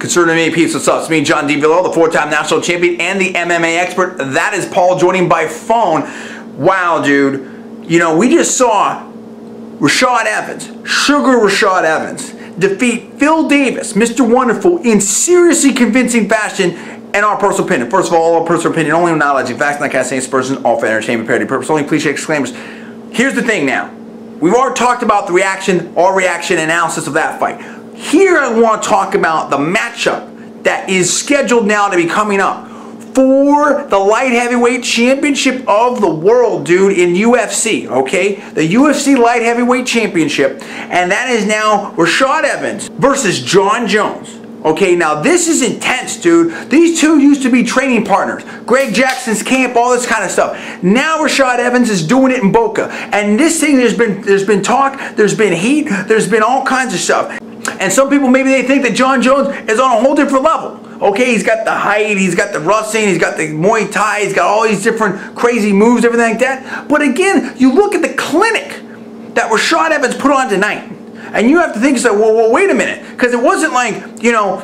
Concerning MMA peeps, what's up? It's me, Jon Villarreal, the 4-time national champion and the MMA expert. That is Paul joining by phone. Wow, dude. You know, we just saw Rashad Evans, Sugar Rashad Evans, defeat Phil Davis, Mr. Wonderful, in seriously convincing fashion. And our personal opinion. First of all our personal opinion, only not alleging facts, not casting aspersions, all for entertainment, parody purpose, only cliche exclaimers. Here's the thing now. We've already talked about the reaction, our reaction analysis of that fight. Here I want to talk about the matchup that is scheduled now to be coming up for the Light Heavyweight Championship of the world, dude, in UFC, okay? The UFC Light Heavyweight Championship, and that is now Rashad Evans versus Jon Jones. Okay, now this is intense, dude. These two used to be training partners. Greg Jackson's camp, all this kind of stuff. Now Rashad Evans is doing it in Boca. And this thing, there's been talk, there's been heat, there's been all kinds of stuff. And some people, maybe they think that Jon Jones is on a whole different level. Okay, he's got the height, he's got the wrestling, he's got the Muay Thai, he's got all these different crazy moves, everything like that. But again, you look at the clinic that Rashad Evans put on tonight. And you have to think, so, well, wait a minute. Because it wasn't like, you know,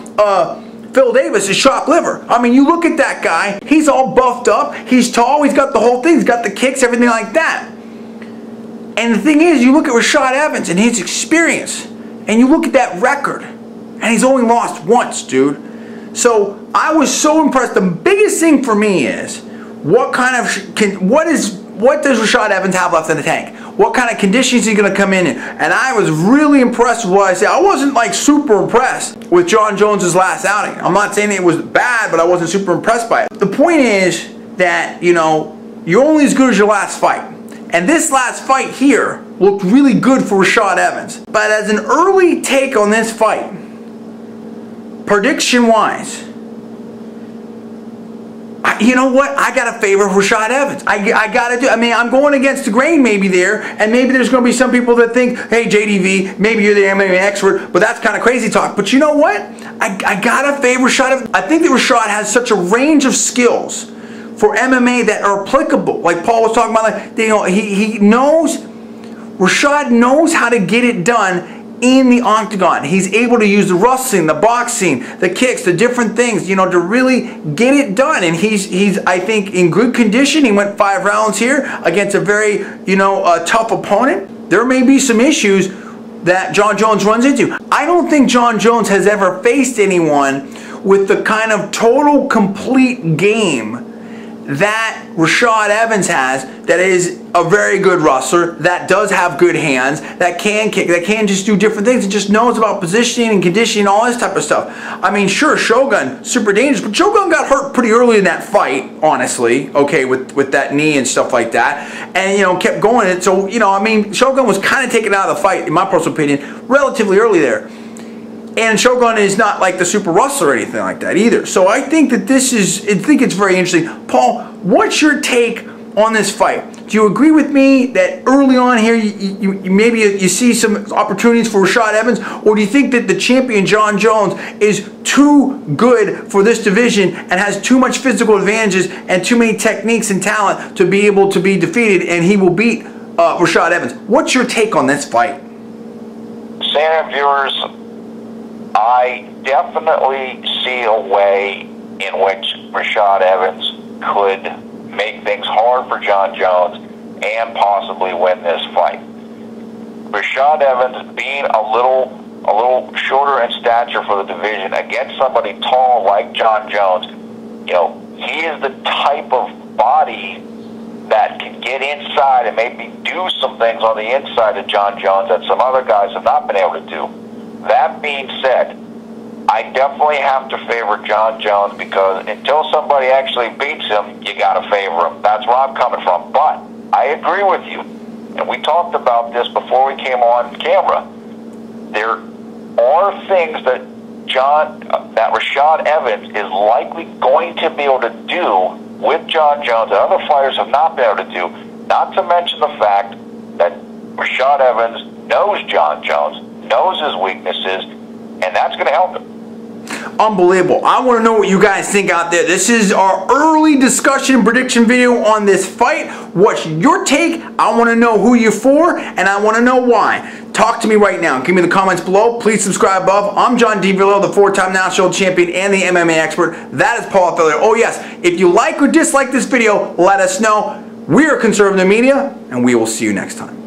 Phil Davis is chopped liver. I mean, you look at that guy. He's all buffed up. He's tall. He's got the whole thing. He's got the kicks, everything like that. And the thing is, you look at Rashad Evans and his experience. And you look at that record. And he's only lost once, dude. So I was so impressed. The biggest thing for me is, what does Rashad Evans have left in the tank? What kind of conditions is he going to come in? And I was really impressed with what I said. I wasn't like super impressed with Jon Jones' last outing. I'm not saying it was bad, but I wasn't super impressed by it. The point is that, you know, you're only as good as your last fight. And this last fight here looked really good for Rashad Evans. But as an early take on this fight, prediction-wise, you know what? I got to favor Rashad Evans. I got to do. I mean, I'm going against the grain maybe there, and maybe there's going to be some people that think, hey, JDV, maybe you're the MMA expert, but that's kind of crazy talk. But you know what? I got to favor Rashad Evans. I think that Rashad has such a range of skills for MMA that are applicable. Like Paul was talking about, like, you know, he knows, Rashad knows how to get it done in the octagon. He's able to use the wrestling, the boxing, the kicks, the different things, you know, to really get it done. And he's I think, in good condition. He went 5 rounds here against a very, you know, tough opponent. There may be some issues that Jon Jones runs into. I don't think Jon Jones has ever faced anyone with the kind of total, complete game that Rashad Evans has, that is a very good wrestler, that does have good hands, that can kick, that can just do different things, and just knows about positioning and conditioning, all this type of stuff. I mean, sure, Shogun, super dangerous, but Shogun got hurt pretty early in that fight, honestly, okay, with that knee and stuff like that, and, you know, kept going it. So, you know, I mean, Shogun was kind of taken out of the fight, in my personal opinion, relatively early there. And Shogun is not like the super wrestler or anything like that either. So I think that this is, I think it's very interesting. Paul, what's your take on this fight? Do you agree with me that early on here, maybe you see some opportunities for Rashad Evans? Or do you think that the champion, Jon Jones, is too good for this division and has too much physical advantages and too many techniques and talent to be able to be defeated, and he will beat Rashad Evans? What's your take on this fight? Sam, viewers, I definitely see a way in which Rashad Evans could make things hard for Jon Jones and possibly win this fight. Rashad Evans, being a little shorter in stature for the division against somebody tall like Jon Jones, you know, he is the type of body that can get inside and maybe do some things on the inside of Jon Jones that some other guys have not been able to do. That being said, I definitely have to favor Jon Jones, because until somebody actually beats him, you got to favor him. That's where I'm coming from. But I agree with you, and we talked about this before we came on camera. There are things that Rashad Evans is likely going to be able to do with Jon Jones that other fighters have not been able to do. Not to mention the fact that Rashad Evans knows Jon Jones, knows his weaknesses, and that's going to help him. Unbelievable. I want to know what you guys think out there. This is our early discussion prediction video on this fight. What's your take? I want to know who you're for, and I want to know why. Talk to me right now. Give me the comments below. Please subscribe above. I'm Jon Villarreal, the 4-time national champion and the MMA expert. That is Paul Villarreal. Oh yes, if you like or dislike this video, let us know. We are Conservative Media, and we will see you next time.